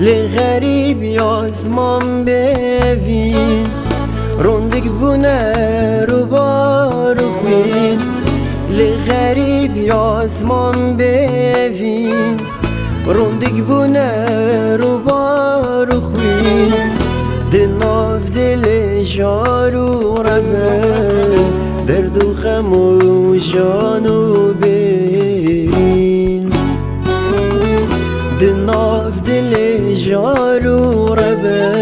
لغریب یازمان بوین روندگ بونه رو بارو خوین لغریب یازمان بوین روندگ بونه رو بارو خوین دناف دل جارو ربه درد و خم و جانو برین دناف دل جارو ربه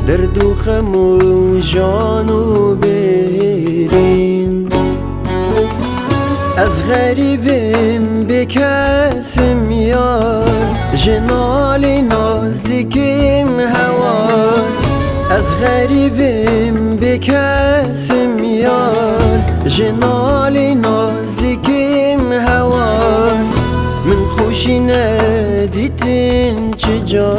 درد و خم و جانو برین از غریبم بکسم یار جنال نازدیکم هوار از غریبم بکسم یار جنال نازدیکم هوار من خوشی ندیدین چجا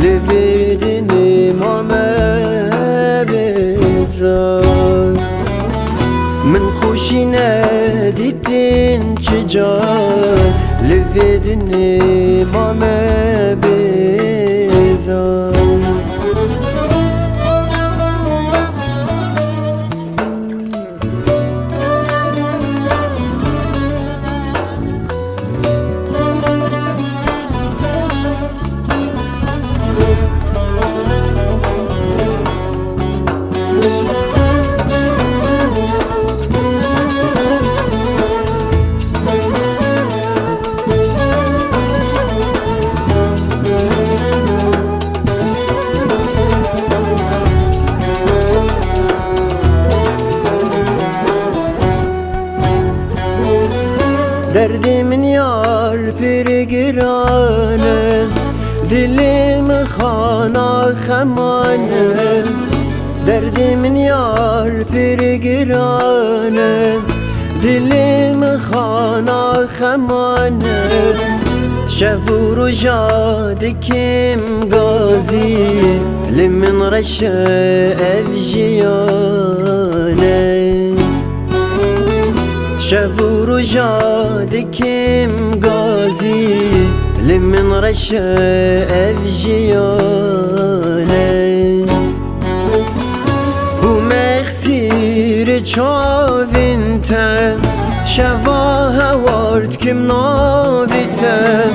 لبردن مامه بزار من خوشی ندیدین چجا لبردن مامه بزار Derdimin yar pirgirane dilim khana khamane derdimin yar pirgirane dilim khana khamane شفور جادكم غازي لمن رشا أفجيانه شفور جادكم غازي لمن رشا أفجيانه ومخسير چاوينتم شواها وارد كم ناويتم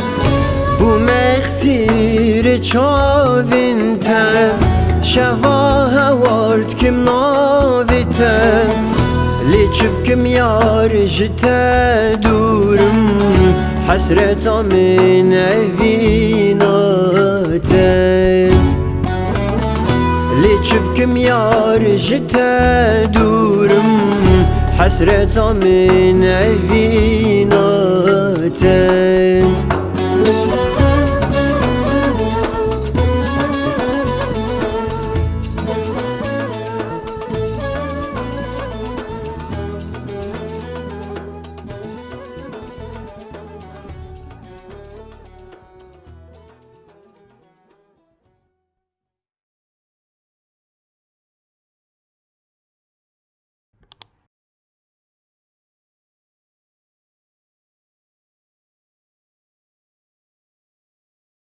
ومخسير چاوينتم شواها وارد كم ناويتم لچبكم يار جتا دورم حسرة من عفيناتم لچبكم يار جتا دورم حسرة من عفيناتم